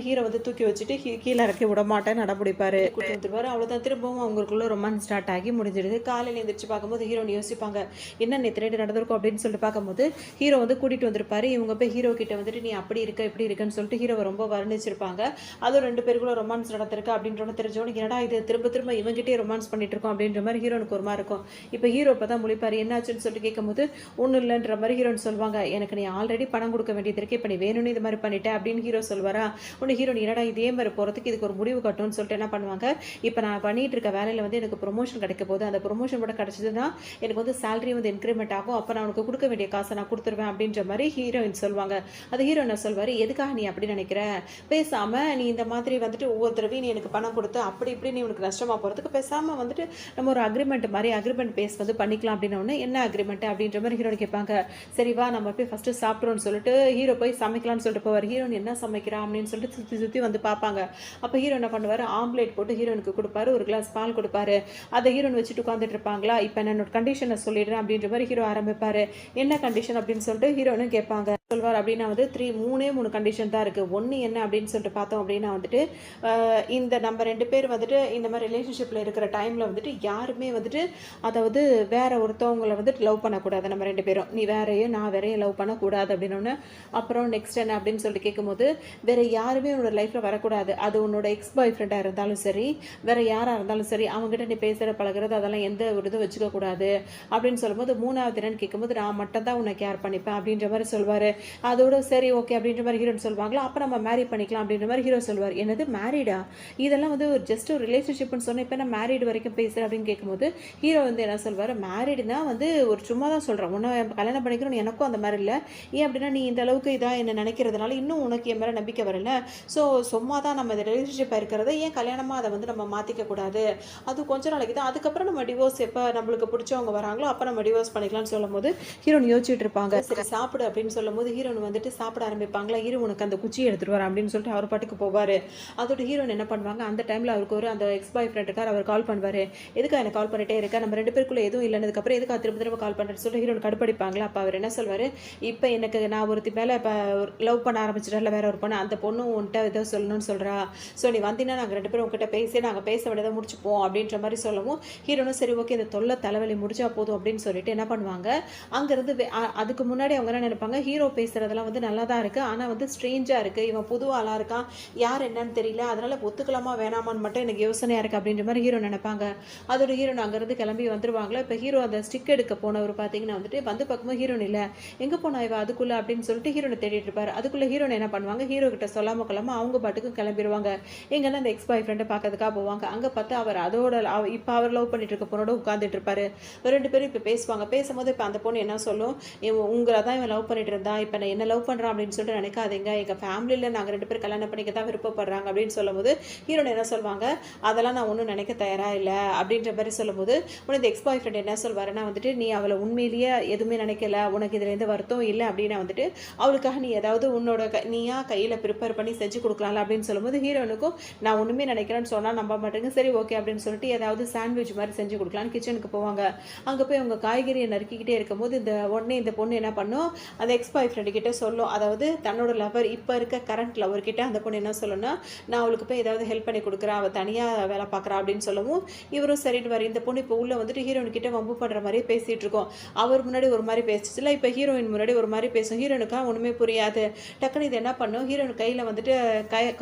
Speaker 1: ஹீரோ வந்து தூக்கி வச்சுட்டு கீழே இறக்கி விட மாட்டேன்னு நடப்பிடிப்பாரு. கூட்டி வந்துருவாரு. அவ்வளோதான், திரும்பவும் அவங்களுக்குள்ள ரொமான்ஸ் ஸ்டார்ட் ஆகி முடிஞ்சிடுது. காலையில் எழுந்திரிச்சு பார்க்கும்போது ஹீரோயின் யோசிப்பாங்க, என்ன நேற்று நைட்டு நடந்திருக்கும் அப்படின்னு சொல்லிட்டு பார்க்கும்போது ஹீரோ வந்து கூட்டிகிட்டு வந்திருப்பாரு. இவங்க போய் ஹீரோ கிட்ட வந்துட்டு நீ அப்படி இருக்க இப்படி இருக்குன்னு சொல்லிட்டு ஹீரோவை ரொம்ப வர்ணிச்சிருப்பாங்க. அதுவும் 2 பேருக்குள்ள ரொமான்ஸ் நடந்திருக்கு அப்படின்றவங்க தெரிஞ்சவனுக்கு என்னடா இது திரும்ப திரும்ப இவங்கிட்டே ரொமான்ஸ் பண்ணிட்டு இருக்கோம் அப்படின்ற மாதிரி ஹீரோனுக்கு ஒரு மாதிரி இருக்கும். இப்போ ஹீரோ இப்போ தான் முழிப்பாரு. என்னாச்சுன்னு சொல்லிட்டு கேட்கும்போது ஒன்றும் இல்லைன்ற மாதிரி ஹீரோன்னு சொல்லுவாங்க. எனக்கு நீ ஆல்ரெடி பணம் கொடுக்க வேண்டியது இருக்கு, இப்போ நீ வேணும்னு இது மாதிரி பண்ணிட்டேன் அப்படின்னு ஹீரோ சொல்வாரா. ஒன்று ஹீரோன் என்னடா இதே மாதிரி போகிறதுக்கு இதுக்கு ஒரு முடிவு கட்டணும்னு சொல்லிட்டு என்ன பண்ணுவாங்க, இப்போ நான் பண்ணிட்டு இருக்க வேலையில் வந்து எனக்கு ப்ரொமோஷன் கிடைக்க போகுது, அந்த ப்ரொமோஷன் கூட கிடைச்சதுன்னா எனக்கு வந்து சேலரி வந்து இன்க்ரிமெண்ட் ஆகும், அப்போ நான் உனக்கு கொடுக்க வேண்டிய காசை நான் கொடுத்துருவேன் அப்படின்ற மாதிரி ஹீரோயின் சொல்லுவாங்க. அது ஹீரோ என்ன சொல்வார், எதுக்காக நீ அப்படி நினைக்கிற, பேசாமல் நீ இந்த மாதிரி வந்துட்டு ஒவ்வொரு தடவையும் நீ எனக்கு பணம் கொடுத்து அப்படி இப்படி நீ உனக்கு நஷ்டமாக போகிறதுக்கு பேசாமல் வந்துட்டு நம்ம ஒரு அக்ரிமெண்ட் பேஸ் வந்து பண்ணிக்கலாம் அப்படின்னோடனே என்ன அக்ரிமெண்ட் அப்படின்ற மாதிரி ஹீரோன் கேட்பாங்க. சரிவா நம்ம போய் ஃபஸ்ட்டு சாப்பிட்றோன்னு சொல்லிட்டு ஹீரோ போய் சமைக்கலாம்னு சொல்லிட்டு போவார். ஹீரோன் என்ன சமைக்கிறா அப்படின்னு சொல்லிட்டு சுற்றி சுற்றி வந்து பார்ப்பாங்க. அப்போ ஹீரோ என்ன பண்ணுவார், ஆம்லேட் போட்டு ஹீரோனுக்கு கொடுப்பாரு, ஒரு கிளாஸ் பால் கொடுப்பாரு. அதை ஹீரோன் வச்சுட்டு உட்காந்துட்டு இருப்பாங்களா. இப்போ என்னோட கண்டிஷனை சொல்லிடுறேன் அப்படின்ற மாதிரி ஹீரோ ஆரம்பிப்பார். என்ன கண்டிஷன் அப்படின்னு சொல்லிட்டு ஹீரோனும் கேட்பாங்க. சொல்வார் அப்படின்னா வந்து 3 கண்டிஷன் தான் இருக்குது. ஒன்று என்ன அப்படின்னு சொல்லிட்டு பார்த்தோம் அப்படின்னா வந்துட்டு இந்த நம்ம 2 பேர் வந்துட்டு இந்த மாதிரி ரிலேஷன்ஷிப்பில் இருக்கிற டைமில் வந்துட்டு யாருமே வந்துட்டு அதாவது வேற ஒருத்தவங்களை வந்துட்டு லவ் பண்ணக்கூடாது. நம்ம 2 பேரும் நீ வேறையும் நான் வேறையும் லவ் பண்ணக்கூடாது அப்படின்னோடனே அப்புறம் நெக்ஸ்ட் என்ன அப்படின்னு சொல்லிட்டு கேட்கும்போது வேற யாருமே உன்னோட லைஃப்பில் வரக்கூடாது. அது உன்னோட எக்ஸ் பாய் ஃப்ரெண்டாக இருந்தாலும் சரி வேற யாராக இருந்தாலும் சரி அவங்ககிட்ட நீ பேசுகிற பழகிறது அதெல்லாம் எந்த ஒரு இதுவும் வச்சுக்கக்கூடாது அப்படின்னு சொல்லும்போது 3வது என்னன்னு கேட்கும்போது நான் மட்டும் தான் உன்னை கேர் பண்ணிப்பேன் அப்படின்ற மாதிரி சொல்வார். அதோட சரி ஓகே அப்படின்ற மாதிரி ஹீரோன்னு சொல்லுவாங்களா. அப்போ நம்ம மேரி பண்ணிக்கலாம் அப்படின்ற மாதிரி ஹீரோ சொல்வார். என்னது மேரிடா, இதெல்லாம் வந்து ஒரு ஜஸ்ட் ஒரு ரிலேஷன்ஷிப்னு சொன்ன இப்போ நான் மேரிடு வரைக்கும் பேசுகிறேன் அப்படின்னு கேட்கும்போது ஹீரோ வந்து என்ன சொல்வார், மேரிடுனா வந்து ஒரு சும்மா தான் சொல்கிறேன், உன்னை கல்யாணம் பண்ணிக்கணும்னு எனக்கும் அந்த மாதிரி இல்லை. ஏன் அப்படின்னா நீ இந்த அளவுக்கு இதாக என்ன நினைக்கிறதுனால இன்னும் உனக்கு என் மேலே நம்பிக்கை வரல. ஸோ சும்மா தான் நம்ம இந்த ரிலேஷன்ஷிப்பாக இருக்கிறத ஏன் கல்யாணமாக அதை வந்து நம்ம மாற்றிக்க கூடாது, அது கொஞ்ச நாளைக்கு தான், அதுக்கப்புறம் நம்ம டிவோர்ஸ் எப்போ நம்மளுக்கு பிடிச்சவங்க வராங்களோ அப்போ நம்ம டிவோர்ஸ் பண்ணிக்கலாம்னு சொல்லும் போது ஹீரோன் யோசிச்சுட்டு இருப்பாங்க. சரி சாப்பிடு அப்படின்னு சொல்லும் போது ஹீரோன் வந்துட்டு சாப்பிட ஆரம்பிப்பாங்களா. ஹீரோ உனக்கு அந்த குச்சியை எடுத்துட்டு வர அப்படின்னு சொல்லிட்டு அவர் பாட்டுக்கு போவார். அதோட ஹீரோன் என்ன பண்ணுவாங்க, அந்த டைமில் அவருக்கு ஒரு அந்த எக்ஸ் பாய் ஃப்ரெண்டுக்கார் அவர் கால் பண்ணுவார். எதுக்காக எனக்கு கால் பண்ணிட்டே இருக்கா, நம்ம 2 பேருக்குள்ளே எதுவும் இல்லைனதுக்கப்புறம் எதுக்காக திரும்ப கால் பண்ணுறேன்னு சொல்லிட்டு ஹீரோன் கடுப்படிப்பாங்களா. அப்போ அவர் என்ன சொல்வார், இப்போ எனக்கு நான் ஒருத்தி மேலே இப்போ லவ் பண்ண ஆரம்பிச்சிட்டால வேற ஒரு பொண்ணு, அந்த பொண்ணு உன்ட்ட ஏதோ சொல்லணும்னு சொல்கிறா. ஸோ நீ வந்தீங்கன்னா நாங்கள் 2 பேரும் உங்ககிட்ட பேசி நாங்கள் பேச வேண்டியதை முடிச்சுப்போம் அப்படின்ற மாதிரி சொல்லவும் ஹீரோனும் சரி ஓகே இந்த தொல்லை தலைவலி முடிச்சா போதும் அப்படின்னு சொல்லிட்டு என்ன பண்ணுவாங்க, அங்கேருந்து அதுக்கு முன்னாடி அவங்க என்ன நினைப்பாங்க, ஹீரோ பேசுகிறதெல்லாம் வந்து நல்லா தான் இருக்குது ஆனால் வந்து ஸ்ட்ரேஞ்சாக இருக்குது, இவன் புது ஆளாக இருக்கான், யார் என்னன்னு தெரியல, அதனால் ஒத்துக்கலாமா வேணாமான்னு மட்டும் எனக்கு யோசனையாக இருக்குது அப்படின்ற மாதிரி ஹீரோ நினைப்பாங்க. அதோட ஹீரோன் அங்கேருந்து கிளம்பி வந்துருவாங்களா. இப்போ ஹீரோ அந்த ஸ்டிக் எடுக்க போனவர் பார்த்தீங்கன்னா வந்துட்டு வந்து பார்க்கும்போது ஹீரோன் இல்லை, எங்கே போனா இவ அதுக்குள்ளே அப்படின்னு சொல்லிட்டு ஹீரோனை தேடிட்டு இருப்பார். அதுக்குள்ளே ஹீரோன் என்ன பண்ணுவாங்க, ஹீரோ கிட்ட சொல்லாமல் கொள்ளாமல் அவங்க பாட்டுக்கும் கிளம்பிடுவாங்க. எங்கன்னா அந்த எக்ஸ் பாய் ஃப்ரெண்டை பார்க்கறதுக்காக போவாங்க. அங்கே பார்த்தா அவர் அதோட இப்போ அவர் லவ் பண்ணிட்டு இருக்க பொண்ணோட உட்காந்துட்டு இருப்பாரு. 2 பேரும் இப்போ பேசுவாங்க. பேசும்போது இப்போ அந்த பொண்ணு என்ன சொல்லும், உங்களை தான் இவன் லவ் பண்ணிட்டு இருந்தா, இப்போ நான் என்ன லவ் பண்ணுறான் அப்படின்னு சொல்லிட்டு நினைக்காதீங்க, எங்கள் ஃபேமிலியில் நாங்கள் 2 பேர் கல்யாணம் பண்ணிக்க தான் விருப்பப்படுறாங்க அப்படின்னு சொல்லும்போது ஹீரோன் என்ன சொல்லுவாங்க, அதெல்லாம் நான் ஒன்றும் நினைக்க தயாராக இல்லை அப்படின்ற மாதிரி சொல்லும்போது உனக்கு இந்த எக்ஸ் பாய் ஃப்ரெண்ட் என்ன சொல்வாருன்னா வந்துட்டு நீ அவளை உண்மையிலேயே எதுவுமே நினைக்கல, உனக்கு இதில் எந்த வருத்தம் இல்லை அப்படின்னா வந்துட்டு அவளுக்காக நீ ஏதாவது உன்னோட நீயா கையில் ப்ரிப்பேர் பண்ணி செஞ்சு கொடுக்கலாம்ல அப்படின்னு சொல்லும்போது ஹீரோனுக்கும் நான் ஒன்றுமே நினைக்கிறேன்னு சொன்னால் நம்ப மாட்டேங்க. சரி ஓகே அப்படின்னு சொல்லிட்டு ஏதாவது சாண்ட்விச் மாதிரி செஞ்சு கொடுக்கலான்னு கிச்சனுக்கு போவாங்க. அங்கே போய் அவங்க காய்கறியை நறுக்கிக்கிட்டே இருக்கும்போது உடனே இந்த பொண்ணு என்ன பண்ணும், அந்த எக்ஸ் பாய் ஃப்ரெண்டு கிட்ட சொல்லும், அதாவது தன்னோட லவர் இப்போ இருக்க கரண்ட் லவர் கிட்ட அந்த பொண்ணு என்ன சொல்லணும்னா நான் அவளுக்கு போய் ஏதாவது ஹெல்ப் பண்ணி கொடுக்குறேன், அவள் தனியாக வேலை பார்க்குறா அப்படின்னு சொல்லவும் இவரும் சரின்னு வர இந்த பொண்ணு இப்போ உள்ள வந்துட்டு ஹீரோயின் கிட்ட வம்பு பண்ணுற மாதிரியே பேசிகிட்டு இருக்கோம். அவர் முன்னாடி ஒரு மாதிரி பேசிச்சுல, இப்போ ஹீரோயின் முன்னாடி ஒரு மாதிரி பேசும். ஹீரோனுக்கா ஒன்றுமே புரியாது. டக்குன்னு இது என்ன பண்ணும், ஹீரோயின் கையில் வந்துட்டு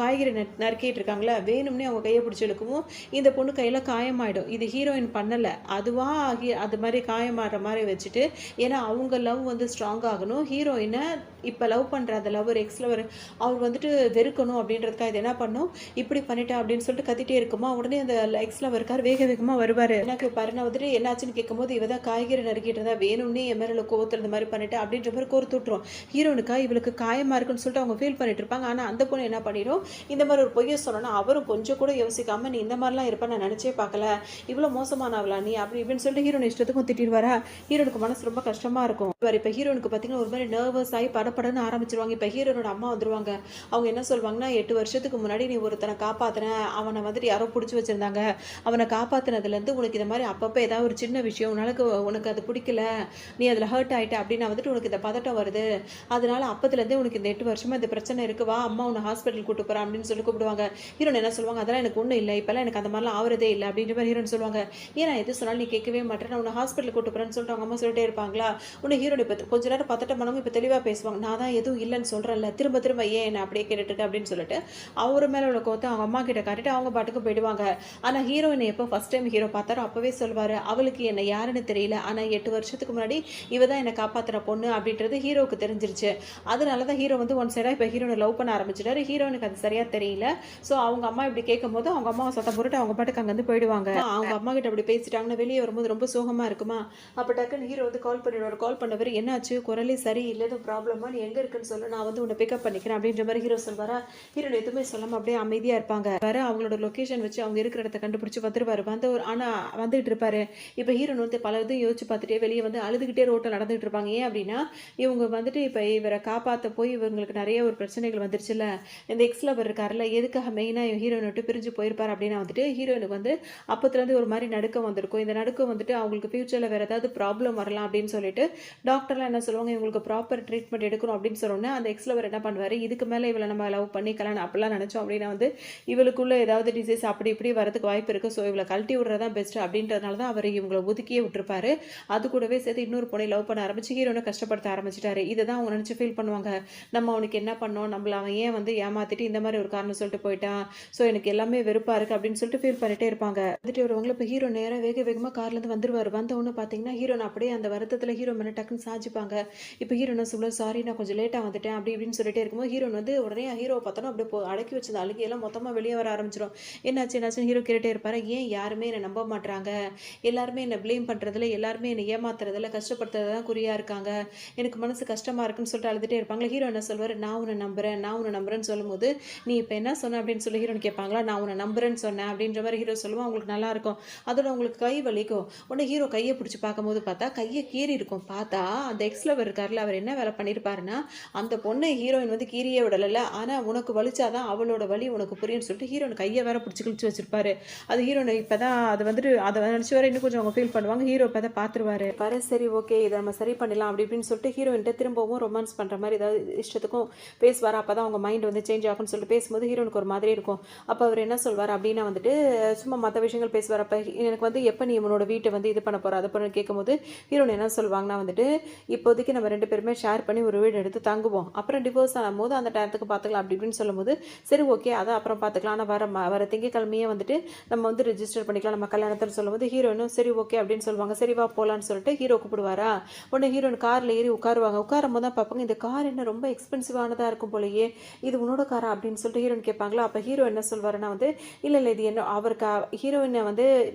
Speaker 1: காய்கறி நறுக்கிட்டு இருக்காங்களே வேணும்னே அவங்க கையை பிடிச்சி இழுக்கவும் இந்த பொண்ணு கையில் காயமாயிடும். இது ஹீரோயின் பண்ணலை, அதுவாக அது மாதிரி காயமாடுற மாதிரி வச்சுட்டு, ஏன்னா அவங்க லவ் வந்து ஸ்ட்ராங் ஆகணும், ஹீரோயினை இப்போ லவ் பண்ணுற அந்த லவர் எக்ஸ் லவர் அவர் வந்துட்டு வெறுக்கணும் அப்படின்றதுக்காக இது என்ன பண்ணும், இப்படி பண்ணிட்டா அப்படின்னு சொல்லிட்டு கத்திட்டே இருக்குமா. உடனே அந்த எக்ஸ் லவர் இருக்கார் வேக வேகமாக வருவார். எனக்கு பாருன்னா வந்துட்டு என்னாச்சுன்னு கேட்கும்போது இவ தான் காய்கறி நறுக்கிட்டு இருந்தா வேணும்னே என் மேலே கோவத்தில் இந்த மாதிரி பண்ணிட்டு அப்படின்ற மாதிரி கோர்த்து விட்டுரும். ஹீரோனுக்கா இவளுக்கு காயமாக இருக்குன்னு சொல்லிட்டு அவங்க ஃபீல் பண்ணிட்டு இருப்பாங்க. ஆனால் அந்த பொண்ணு என்ன பண்ணிடும், இந்த மாதிரி ஒரு பொய்யை சொன்னோன்னா அவரும் கொஞ்சம் கூட யோசிக்காம நீ இந்த மாதிரிலாம் இருப்பேன் நான் நினச்சே பார்க்கல, இவ்வளோ மோசமானவளா நீ அப்படி இப்படின்னு சொல்லிட்டு ஹீரோன் இஷ்டத்துக்கும் திட்டிட்டு வரா. ஹீரோனுக்கு மனசு ரொம்ப கஷ்டமாக இருக்கும். இப்போ ஹீரோனுக்கு பார்த்தீங்கன்னா ஒரு மாதிரி நர்வஸ் ஆகி படபடன்னு ஆரம்பிச்சிருவாங்க. இப்போ ஹீரோனோட அம்மா வந்துருவாங்க. அவங்க என்ன சொல்வாங்கன்னா, 8 வருஷத்துக்கு முன்னாடி நீ ஒருத்தனை காப்பாத்துன, அவனை வந்துட்டு யாரோ புடிச்சு வச்சிருந்தாங்க. அவனை காப்பாத்துனதுலேருந்து உனக்கு இந்த மாரி அப்பப்போ ஏதாவது ஒரு சின்ன விஷயம் உனக்கு அது பிடிக்கல, நீ அதில ஹர்ட் ஆயிட்ட அப்படின்னா வந்துட்டு உனக்கு இந்த பதட்டம் வருது. அதனால அப்பத்துலேருந்தே உனக்கு இந்த 8 வருஷமா இந்த பிரச்சனை இருக்கு. வா அம்மா உன்னை ஹாஸ்பிட்டல் கூட்டு போறேன் அப்படின்னு சொல்லி கூப்பிடுவாங்க. ஹீரோயின் என்ன சொல்லுவாங்க, அதெல்லாம் எனக்கு ஒண்ணும் இல்ல. இப்பலாம் எனக்கு அந்த மாரிலாம் ஆவுறதே இல்ல அப்படின்ற மாரி ஹீரோயின் சொல்லுவாங்க. ஏன் நான் எது சொன்னாலும் நீ கேட்கவே மாட்ற. நான் உன்னை ஹாஸ்பிட்டல் கூட்டு போறேன்னு சொல்லிட்டு அவங்க அம்மா சொல்லிட்டே இருப்பாங்களா? உடனே ஹீரோயின் இப்ப கொஞ்ச நேரம் பதட்டம் பண்ணாம இப்ப தெளிவா பேசுவாங்க. நான் தான் எதுவும் இல்லன்னு சொல்றேன்ல. திரும்ப திரும்ப ஏன் என்ன அப்படியே கேட்டுட்டு இருக்க அப்படின்னு சொல்லிட்டு, அவரு மேல உள்ள கோவத்த அவங்க அம்மா கிட்ட காட்டிட்டு அவங்க பாட்டுக்கு போயிடுவாங்க. ஆனா ஹீரோயின் எப்போ ஃபர்ஸ்ட் டைம் ஹீரோ பார்த்தாரோ அப்பவே சொல்லுவாரு, அவளுக்கு என்ன யாருன்னு தெரியல. ஆனா 8 வருஷத்துக்கு முன்னாடி இவ தான் என்ன காப்பாத்துற பொண்ணு அப்படின்றது ஹீரோவுக்கு தெரிஞ்சிருச்சு. அதனால தான் ஹீரோ வந்து ஒன் சைடா இப்ப ஹீரோயின லவ் பண்ண ஆரம்பிச்சுட்டாரு. ஹீரோயினுக்கு அது சரியா தெரியல. சோ அவங்க அம்மா இப்படி கேட்கும்போது அவங்க அம்மாவை சத்தம் போட்டுட்டு அவங்க பாட்டுக்கு அங்கிருந்து போயிடுவாங்க. அவங்க அம்மா கிட்ட அப்படி பேசிட்டாங்கன்னு வெளியே வரும்போது ரொம்ப சோகமா இருக்குமா. அப்ப டக்குன்னு ஹீரோ வந்து கால் பண்ணிடுவாரு. கால் பண்ணவர் என்னாச்சு, குரலே சரியில்லை, எதுவும் ப்ராப்ளமா, நீ எங்க இருக்குன்னு சொல்லு, நான் வந்து உன்னை பிக்கப் பண்ணிக்கிறேன் அப்படின்ற மாதிரி ஹீரோ சொல்வாரா. ஹீரோயின் எதுவுமே சொல்லாம அப்படியே அமைதியா இருப்பாங்க. வேற அவங்களோட லொகேஷன் வச்சு அவங்க இருக்கிற இடத்த கண்டுபிடிச்சு வந்துருவாரு. ஆனா வந்துட்டு இருப்பாரு. இப்ப ஹீரோன் வந்து பல இதையும் யோசிச்சு பார்த்துட்டே வெளியே வந்து அழுதுகிட்டே ரோட்ல நடந்துட்டு இருப்பாங்க. ஏன் அப்படின்னா இவங்க வந்துட்டு இப்ப இவரை காப்பாத்த போய் இவங்களுக்கு நிறைய ஒரு பிரச்சனைகள் வந்துருச்சுல்ல. இந்த எக்ஸ் லவர் இருக்காருல்ல, எதுக்காக மெயினா ஹீரோயின் விட்டு பிரிஞ்சு போயிருப்பாரு அப்படின்னா வந்துட்டு ஹீரோயினுக்கு வந்து அப்பத்துல இருந்து ஒரு மாதிரி நடுக்கம் வந்திருக்கும். இந்த நடுக்கம் வந்துட்டு அவங்களுக்கு ஃபியூச்சர்ல வேற ஏதாவது ப்ராப்ளம் வரலாம் அப்படின்னு சொல்லிட்டு டாக்டர்லாம் என்ன சொல்லுவாங்க, இவங்களுக்கு ப்ராப்பர் ட்ரீட்மெண்ட் எடுக்கணும் அப்படின்னு சொன்னோன்னே அந்த எக்ஸ் லவர் என்ன பண்ணுவாரு, இதுக்கு மேல இவளை நம்ம லவ் பண்ணி கல்யாணம் அப்படிலாம் நினைச்சோம் அப்படின்னா வந்து இவளுக்குள்ள ஏதாவது டிசீஸ் அப்படி இப்படி வரதுக்கு வாய்ப்பு இருக்கு. ஸோ இவளை கழட்டி விடுறதா பெஸ்ட் அப்படின்றதுனால தான் அவர் இவங்களை ஒதுக்கியே விட்டுருப்பாரு. அது கூடவே சேர்த்து இன்னொரு பொண்ணை லவ் பண்ண ஆரம்பிச்சு ஹீரோனை கஷ்டப்படுத்த ஆரம்பிச்சிட்டாரு. இதை தான் அவங்க நினச்சி ஃபீல் பண்ணுவாங்க. நம்ம அவனுக்கு என்ன பண்ணோம், நம்மள அவன் ஏன் வந்து ஏமாத்திட்டு இந்த மாதிரி ஒரு காரணம் சொல்லிட்டு போயிட்டான், ஸோ எனக்கு எல்லாமே வெறுப்பா இருக்கு அப்படின்னு சொல்லிட்டு ஃபீல் பண்ணிட்டே இருப்பாங்க. வந்துட்டு வருவாங்களா. இப்போ ஹீரோ நேராக வேக வேகமாக கார்லேருந்து வந்துருவார். வந்தவொன்னு பார்த்தீங்கன்னா ஹீரோனை அப்படியே அந்த வருத்தத்தில் ஹீரோ மேலே டக்குன்னு சாஞ்சிப்பாங்க. இப்போ ஹீரோனை சொல்ல சாரி நான் கொஞ்சம் லேட்டாக வந்துட்டேன் அப்படி இப்படின்னு சொல்லிட்டே இருக்கும்போது ஹீரோன் வந்து உடனே ஹீரோ பார்த்தோன்னா அப்படியே அடக்கி வச்சது அழுகையெல்லாம் மொத்தமாக வெளியே வர ஆரம்பிச்சிடும். என்னாச்சுன்னு ஹீரோ கேட்டே இருப்பாரு. ஏன் யாருமே என்னை நம்ப மாட்றாங்க, எல்லாருமே என்னை ப்ளேம் பண்ணுறதுல, எல்லாருமே என்னை ஏமாத்துறதுல, கஷ்டப்படுத்துறதுல தான் குறியாக இருக்காங்க, எனக்கு மனசு கஷ்டமாக இருக்குன்னு சொல்லிட்டு அழுதுகிட்டே இருப்பாங்களா. ஹீரோ என்ன சொல்வார், நான் உன்னை நம்புறேன், நான் உன்னை நம்புறேன்னு சொல்லும்போது நீ இப்போ என்ன சொன்ன அப்படின்னு சொல்லி ஹீரோன்னு கேட்பாங்களா. நான் உன்னை நம்புறேன்னு சொன்னேன் அப்படின்ற மாதிரி ஹீரோ சொல்லுவோம். அவங்களுக்கு நல்லா இருக்கும். அதோட உங்களுக்கு கை வலிக்கும். உடனே ஹீரோ கையை பிடிச்சி பார்க்கும்போது பார்த்தா கையை கீறி இருக்கும். பார்த்தா அந்த எக்ஸ் லவர் இருக்கார்ல, அவர் என்ன வேலை பண்ணியிருப்பாருன்னா அந்த பொண்ணை ஹீரோயின் வந்து கீரியே விடலை, ஆனால் உனக்கு வலிச்சாதான் அவளோட வலி உனக்கு புரியும்னு சொல்லிட்டு ஹீரோயின் கையை வேற பிடிச்சி கிழிச்சு வச்சிருப்பாரு. அது ஹீரோனை இப்பதான் அது வந்துட்டு அதை நினச்சி வர இன்னும் கொஞ்சம் அவங்க ஃபீல் பண்ணுவாங்க. ஹீரோ இப்போ தான் பார்த்துருவாரு. பாரு சரி ஓகே இதை நம்ம சரி பண்ணிடலாம் அப்படி இப்படின்னு சொல்லிட்டு ஹீரோயின்ட்ட திரும்பவும் ரொமான்ஸ் பண்ணுற மாதிரி ஏதாவது இஷ்டத்துக்கும் பேசுவார். அப்போ தான் அவங்க மைண்ட் வந்து சேஞ்ச் ஆகும்னு சொல்லிட்டு பேசும்போது ஹீரோனுக்கு ஒரு மாதிரி இருக்கும். அப்போ அவர் என்ன சொல்வார் அப்படின்னா வந்துட்டு சும்மா மற்ற விஷயங்கள் பேசுவார். அப்போ எனக்கு வந்து எப்போ நீ உன்னோட வீட்டை வந்து இது பண்ண போகிற அதை பண்ண கேட்கும்போது ஹீரோன் என்ன சொல்லுவாங்கன்னா வந்துட்டு இப்போதைக்கு நம்ம 2 பேருமே ஷேர் பண்ணி ஒரு வீடு எடுத்து தங்குவோம், அப்புறம் டிவோர்ஸ் ஆகும் போது அந்த டயத்துக்கு பார்த்துக்கலாம் அப்படி இப்படின்னு சொல்லும்போது சரி ஓகே அதை அப்புறம் பார்த்துக்கலாம், ஆனால் வர திங்கக்கிழமையே வந்துட்டு நம்ம வந்து ரெஜிஸ்டர் பண்ணிக்கலாம் நம்ம கல்யாணத்தில் சொல்லும்போது ஹீரோயினும் சரி ஓகே அப்படின்னு சொல்லுவாங்க. சரி வா போகலான்னு சொல்லிட்டு ஹீரோ கூப்பிடுவாரா. உடனே ஹீரோயின் காரில் ஏறி உட்காருவாங்க. உட்காரும் போது தான் பார்ப்பாங்க இந்த கார் என்ன ரொம்ப எக்ஸ்பென்சிவானதாக இருக்கும் போலயே, இது உன்னோட காரா அப்படின்னு சொல்லிட்டு ஹீரோயின் கேட்பாங்களா. அப்போ ஹீரோ என்ன சொல்வாருன்னா வந்து இல்லை இல்லை இது என்ன அவருக்கு ஹீரோயினை வந்து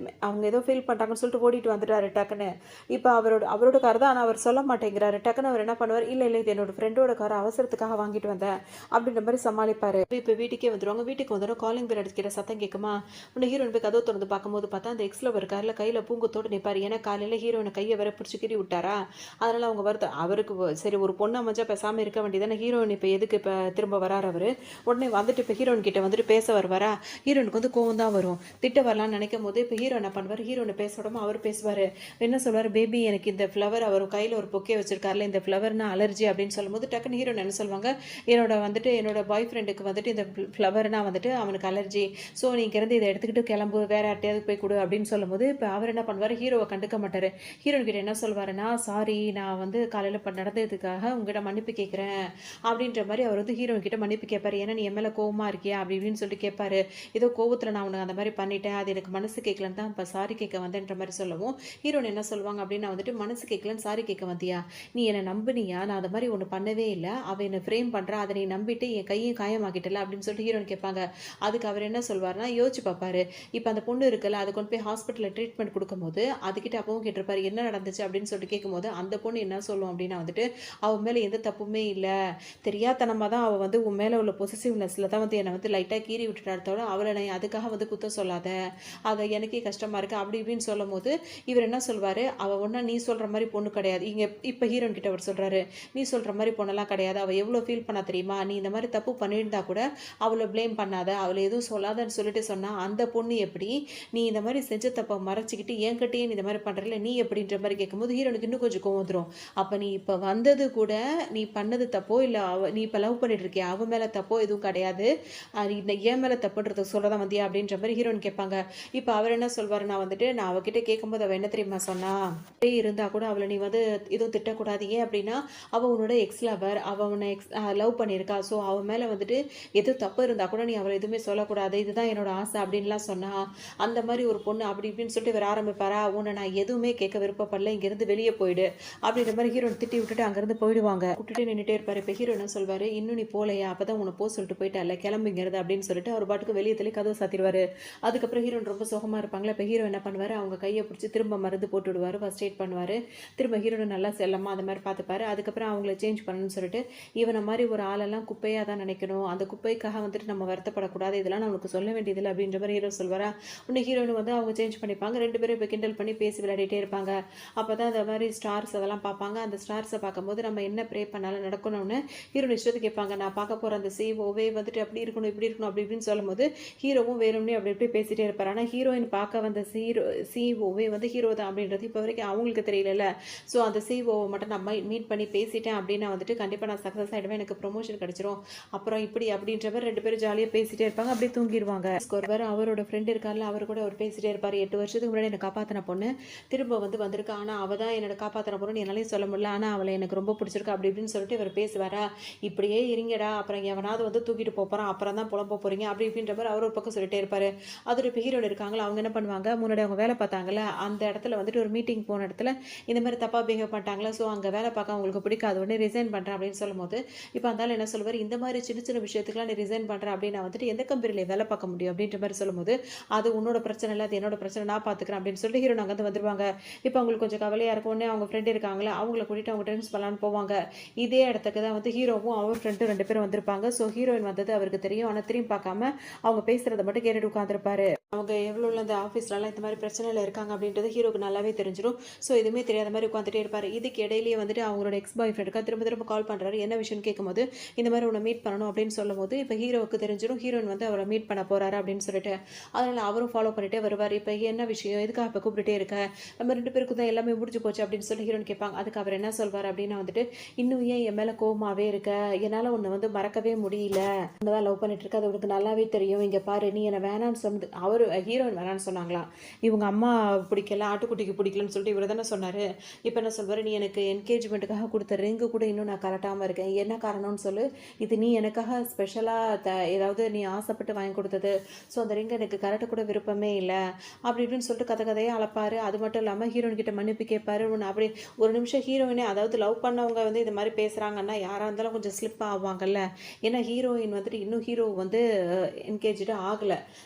Speaker 1: அவங்க ஏதோ ஃபீல் பண்ணுறாங்கன்னு சொல்லிட்டு ஓடிட்டு வந்துட்டாரு டக்குன்னு. இப்போ அவரோட கார் தான், ஆனால் அவர் சொல்ல மாட்டேங்கிறாரு. டக்குன்னு அவர் என்ன பண்ணுவார், இல்லை இல்லை இது என்னோட ஃப்ரெண்டோட காரை அவசரத்துக்காக வாங்கிட்டு வந்தேன் அப்படின்ற மாதிரி சமாளிப்பார். இப்போ வீட்டுக்கே வந்துடுவாங்க. வீட்டுக்கு வந்துடும் காலிங் பெல் அடிக்கிற சத்தம் கேட்குமா. உடனே ஹீரோயின் போய் கதவு திறந்து பார்க்கும்போது பார்த்தா அந்த எக்ஸ் லவர் இருக்கார்ல கையில் பூங்கத்தோடு நிற்பார். ஏன்னா காலையில் ஹீரோயினை கையை வேற பிடிச்சி கீறி விட்டாரா, அதனால் அவங்க அவருக்கு சரி ஒரு பொண்ணு அமைச்சா பேசாமல் இருக்க வேண்டியதானே, ஹீரோயின் இப்போ எதுக்கு இப்போ திரும்ப வராரு அவர். உடனே வந்துட்டு இப்போ ஹீரோயின் கிட்ட வந்துட்டு பேச வருவாரா. ஹீரோனுக்கு வந்து கோவம் தான் வரும், திட்ட வரலான்னு நினைக்கும் போது இப்போ ஹீரோ என்ன பண்ணுவார், ஹீரோனை பேச விடாம அவர் பேசுவார். என்ன சொல்வார், பேபி எனக்கு இந்த ஃப்ளவர், அவர் கையில் ஒரு பொக்கே வச்சிருக்காருல இந்த ஃப்ளவர்னா அலர்ஜி அப்படின்னு சொல்லும்போது டக்குன்னு ஹீரோன் என்ன சொல்லுவாங்க, என்னோட பாய் ஃப்ரெண்டுக்கு வந்துட்டு இந்த ஃப்ளவர்னா வந்துட்டு அவனுக்கு அலர்ஜி, ஸோ நீங்க இருந்து இதை எடுத்துக்கிட்டு கிளம்பு, வேற யார்ட்டையாவது போய் கொடு அப்படின்னு சொல்லும்போது இப்போ அவர் என்ன பண்ணுவார், ஹீரோவை கண்டுக்க மாட்டார். ஹீரோன் கிட்ட என்ன சொல்வாருன்னா சாரி நான் வந்து காலையில் நடந்ததுக்காக உங்ககிட்ட மன்னிப்பு கேட்குறேன் அப்படின்ற மாதிரி அவர் வந்து ஹீரோயின் கிட்ட மன்னிப்பு கேட்பாரு. ஏன்னா நீ என் மேலே கோவமா இருக்கியா அப்படி இப்படின்னு சொல்லிட்டு கேட்பாரு. ஏதோ கோவத்தில் நான் உனக்கு அந்த மாதிரி பண்ணிட்டேன், அது எனக்கு மனசு கேட்கலன்னு தான் இப்போ சாரி கேட்க வந்தேன்ற மாதிரி சொல்லவும் ஹீரோன் என்ன சொல்லுவாங்க அப்படின்னா வந்துட்டு மனசு கேட்கலன்னு சாரி கேட்க வந்தியா, நீ என்னை நம்புனியா, நான் அது மாதிரி ஒன்று பண்ணவே இல்லை, அவள் என்னை ஃப்ரேம் பண்ணுறா, அதை நீ நம்பிட்டு என் கையும் காயமாக்கிட்டல அப்படின்னு சொல்லிட்டு ஹீரோன் கேட்பாங்க. அதுக்கு அவர் என்ன சொல்வார்னா யோசிச்சு பார்ப்பாரு. இப்போ அந்த பொண்ணு இருக்குல்ல அது கொண்டு போய் ஹாஸ்பிட்டலில் ட்ரீட்மெண்ட் கொடுக்கும்போது அதுக்கிட்ட அப்பவும் கேட்டிருப்பாரு என்ன நடந்துச்சு அப்படின்னு சொல்லிட்டு கேட்கும்போது அந்த பொண்ணு என்ன சொல்லும் அப்படின்னா வந்துட்டு அவன் மேலே எந்த தப்புமே இல்லை, தெரியாதனமாக தான் அவள் வந்து உன் மேலே உள்ள பொசிசிவ்னஸில் தான் வந்து என்னை வந்து லைட்டாக கீறி விட்டுட்டாரத்தோட அவளை நான் அதுக்காக வந்து குத்த சொல்லாத, அதை எனக்கே கஷ்டமாக இருக்குது அப்படி இப்படின்னு சொல்லும் போது இவர் என்ன சொல்வார், அவள் ஒன்றா நீ சொல்கிற மாதிரி பொண்ணு கிடையாது. இங்கே இப்போ ஹீரோன் கிட்ட அவர் சொல்கிறாரு, நீ சொல்கிற காப்பாற்றுற மாதிரி பொண்ணெல்லாம் கிடையாது. அவள் எவ்வளோ ஃபீல் பண்ணா தெரியுமா? நீ இந்த மாதிரி தப்பு பண்ணியிருந்தா கூட அவளை ப்ளேம் பண்ணாத, அவளை எதுவும் சொல்லாதன்னு சொல்லிட்டு சொன்னா அந்த பொண்ணு எப்படி? நீ இந்த மாதிரி செஞ்ச தப்பை மறைச்சிக்கிட்டு என்கிட்டயே நீ இந்த மாதிரி பண்ணுறல நீ எப்படின்ற மாதிரி கேட்கும்போது ஹீரோனுக்கு இன்னும் கொஞ்சம் கோவம் வந்துடும். அப்போ நீ இப்போ வந்தது கூட நீ பண்ணது தப்போ இல்லை நீ இப்போ லவ் பண்ணிட்டு இருக்கியா அவன் மேலே தப்போ எதுவும் கிடையாது, என் மேலே தப்புன்றத சொல்லதான் வந்தியா அப்படின்ற மாதிரி ஹீரோன் கேட்பாங்க. இப்போ அவர் என்ன சொல்வார், நான் அவகிட்ட கேட்கும்போது அவள் என்ன தெரியுமா சொன்னா, இருந்தா கூட அவளை நீ வந்து எதுவும் திட்டக்கூடாது. ஏன் அப்படின்னா அவள் உன்னோட எக்ஸ் லவர், அவள் உன்னை லவ் பண்ணியிருக்கா. ஸோ அவன் மேலே வந்துட்டு எது தப்பு இருந்தால் கூட நீ அவளை எதுவுமே சொல்லக்கூடாது, இதுதான் என்னோட ஆசை அப்படின்லாம் சொன்னா அந்த மாதிரி ஒரு பொண்ணு அப்படி இப்படின்னு சொல்லிட்டு இவர் ஆரம்பிப்பாரா, உன்னை நான் எதுவுமே கேட்க விருப்பப்படல, இங்கேருந்து வெளியே போயிடு அப்படின்ற மாதிரி ஹீரோன் திட்டி விட்டுட்டு அங்கேருந்து போயிடுவாங்க. விட்டுட்டு நின்றுட்டே இருப்பார். இப்போ ஹீரோ என்ன சொல்வார், இன்னும் நீ போலையா, அப்போ தான் உன்னை சொல்லிட்டு போயிட்டா கிளம்புங்கிறது அப்படின்னு சொல்லிட்டு அவர் பாட்டுக்கு வெளியே தள்ளி கதவை சாத்திடுவார். அதுக்கப்புறம் ஹீரோன் ரொம்ப சோகமாக இருப்பாங்களா. இப்போ ஹீரோ என்ன பண்ணுவார், அவங்க கையை பிடிச்சி திரும்ப மருந்து போட்டு விடுவார், ஃபர்ஸ்ட் எய்ட் பண்ணுவார். திரும்ப ஹீரோனை நல்லா செல்லமாக அந்த மாதிரி பார்த்துப்பாரு. அதுக்கப்புறம் அவங்கள சேஞ்ச் பண்ணணும்னு சொல்லிட்டு இவனை மாதிரி ஒரு ஆளெல்லாம் குப்பையாக தான் நினைக்கணும், அந்த குப்பைக்காக வந்துட்டு நம்ம வருத்தப்படக்கூடாது, இதெல்லாம் நம்மளுக்கு சொல்ல வேண்டியதில்லை அப்படின்ற மாதிரி ஹீரோ சொல்வாரா. உன்னை ஹீரோனு வந்து அவங்க சேஞ்ச் பண்ணிப்பாங்க, ரெண்டு பேரும் இப்போ கிண்டல் பண்ணி பேசி விளையாடிட்டே இருப்பாங்க. அப்போ தான் அந்த மாதிரி ஸ்டார்ஸ் அதெல்லாம் பார்ப்பாங்க. அந்த ஸ்டார்ஸை பார்க்கும்போது நம்ம என்ன ப்ரே பண்ணாலும் நடக்கணும்னு ஹீரோன் இஷ்டத்துக்கு கேட்பாங்க. நான் பார்க்க போகிற அந்த சிஓவே வந்துட்டு அப்படி இருக்கணும் இப்படி இருக்கணும் அப்படி இப்படின்னு சொல்லும்போது ஹீரோவும் வேணும்னே அப்படி இப்படி பேசிகிட்டே இருப்பார். ஆனால் ஹீரோயின் பார்க்க வந்த சிஓவே வந்து ஹீரோ தான் அப்படின்றது இப்போ வரைக்கும் அவங்களுக்கு தெரியல. ஸோ அந்த சிஓவை மட்டும் நான் மீட் பண்ணி பேசிட்டேன் அப்படின்னா வந்துட்டு கண்டிப்பாக நான் சக்ஸஸ் ஆகிடுவேன், எனக்கு ப்ரொமோஷன் கிடச்சிரும், அப்புறம் இப்படி அப்படின்றவர் ரெண்டு பேரும் ஜாலியாக பேசிகிட்டே இருப்பாங்க. அப்படியே தூங்கிடுவாங்க. ஒருவர் அவரோட ஃப்ரெண்ட் இருக்கார்ல, அவர் கூட அவர் பேசிகிட்டே இருப்பார். 8 வருஷத்துக்கு முன்னாடி என்னை காப்பாற்றின பொண்ணு திரும்ப வந்திருக்கா, ஆனால் அவள் தான் என்னோட காப்பாற்றின பொண்ணு என்னாலையும் சொல்ல முடியல, ஆனால் அவளை எனக்கு ரொம்ப பிடிச்சிருக்கு அப்படி இப்படின்னு சொல்லிட்டு இவர் பேசுவாரா. இப்படியே இருங்கடா, அப்புறம் எவனாவது வந்து தூக்கிட்டு போகிறான், அப்புறம் தான் புலம்ப போகிறீங்க அப்படி இப்படின்ற மாதிரி அவர் ஒரு பக்கம் சொல்லிட்டே இருப்பார். அதோட இப்போ ஹீரோடு இருக்காங்களா, அவங்க என்ன பண்ணுவாங்க, முன்னாடி அவங்க வேலை பார்த்தாங்களே அந்த இடத்துல வந்துட்டு ஒரு மீட்டிங் போன இடத்துல இந்த மாதிரி தப்பாக பிஹேவ் பண்ணிட்டாங்களா. ஸோ அங்கே வேலை பார்க்க அவங்களுக்கு பிடிக்காது, உடனே ரிசைன் பண்ணுறேன் அப்படின்னு சொல்லும்போது இப்போ அந்த என்ன சொல்லுவார், இந்த மாதிரி சின்ன சின்ன விஷயத்துக்குலாம் நீ ரிசைன் பண்ணுறேன் அப்படின்னு நான் வந்துட்டு எந்த கம்பெனியில் வேலை பார்க்க முடியும் அப்படின்ற மாதிரி சொல்லும்போது அது உன்னோட பிரச்சனை இல்லை, அது என்னோட பிரச்சனை, நான் பார்த்துக்கிறேன் அப்படின்னு சொல்லிட்டு ஹீரோ அங்கே வந்துருவாங்க. இப்போ அவங்களுக்கு கொஞ்சம் கவலையாக இருக்கும். உடனே அவங்க ஃப்ரெண்டு இருக்காங்களே அவங்கள கூட்டிகிட்டு அவங்க ட்ரெண்ட்ஸ் பண்ணலான்னு போவாங்க. இதே இடத்துக்கு தான் வந்து ஹீரோவும் அவர் ஃப்ரெண்டும் ரெண்டு பேரும் வந்திருப்பாங்க. ஸோ ஹீரோயின் வந்தது அவருக்கு தெரியும், ஆனால் திரும்பி பார்க்காம அவங்க பேசுகிறத மட்டும் கேட்டுட்டு உட்காந்துருப்பாரு. அவங்க எவ்வளோ அந்த ஆஃபீஸ்லலாம் இந்த மாதிரி பிரச்சனையில் இருக்காங்க அப்படின்றது ஹீரோக்கு நல்லாவே தெரிஞ்சிடும். ஸோ எதுவுமே தெரியாத மாதிரி உட்காந்துட்டே இருப்பார். இதுக்கு இடையிலேயே வந்துட்டு அவங்களோட எக்ஸ் பாய் ஃப்ரெண்டுக்கு திரும்ப திரும்ப கால் பண்ணுறாரு. என்ன விஷயம்னு கேட்கும்போது இந்த மாதிரி உன்னை மீட் பண்ணணும் அப்படின்னு சொல்லும்போது இப்போ ஹீரோவுக்கு தெரிஞ்சிடும் ஹீரோயின் வந்து அவரை மீட் பண்ண போகிறாரு அப்படின்னு சொல்லிட்டு. அதனால் அவரும் ஃபாலோ பண்ணிட்டே வருவார். இப்போ என்ன விஷயம், எதுக்காக இப்போ கூப்பிட்டுட்டே இருக்க, நம்ம ரெண்டு பேருக்கும் தான் எல்லாமே முடிஞ்சு போச்சு அப்படின்னு சொல்லி ஹீரோன் கேட்பாங்க. அதுக்கு அவர் என்ன சொல்வார் அப்படின்னா வந்துட்டு, இன்னும் ஏன் என் மேலே கோவமாகவே இருக்க, என்னால் உன்னை வந்து மறக்கவே முடியல, உன்னை தான் லவ் பண்ணிட்டு இருக்க, அது உனக்கு நல்லாவே தெரியும், இங்கே பாரு நீ என்னை வேணான்னு சொன்னது, அவர் ஹீரோயின் வேணான்னு சொன்னாங்களா, இவங்க அம்மா பிடிக்கல, ஆட்டுக்குட்டிக்கு பிடிக்கலன்னு சொல்லிட்டு இவர் தானே சொன்னார். இப்போ என்ன சொல்வார், நீ எனக்கு என்கேஜ்மெண்ட்டுக்காக கொடுத்த ரிங்கு கூட இன்னும் நான் கலட்டாமல் இருக்கேன், என்ன காரணம்னு சொல்லு, இது நீ எனக்காக ஸ்பெஷலாக ஏதாவது நீ ஆசைப்பட்டு வாங்கி கொடுத்தது, ஸோ அந்த ரிங்கு எனக்கு கரெக்டாக கூட விருப்பமே இல்லை அப்படி இப்படின்னு சொல்லிட்டு கதையாக அளப்பார். அது மட்டும் இல்லாமல் ஹீரோயின் கிட்ட மன்னிப்பு கேட்பாரு. ஒன்று அப்படி ஒரு நிமிஷம் ஹீரோயினே, அதாவது லவ் பண்ணவங்க வந்து இது மாதிரி பேசுகிறாங்கன்னா யாராக இருந்தாலும் கொஞ்சம் ஸ்லிப் ஆவாங்கல்ல. ஏன்னா ஹீரோயின் வந்துட்டு இன்னும் ஹீரோ வந்து என்கேஜாக ஆகலை.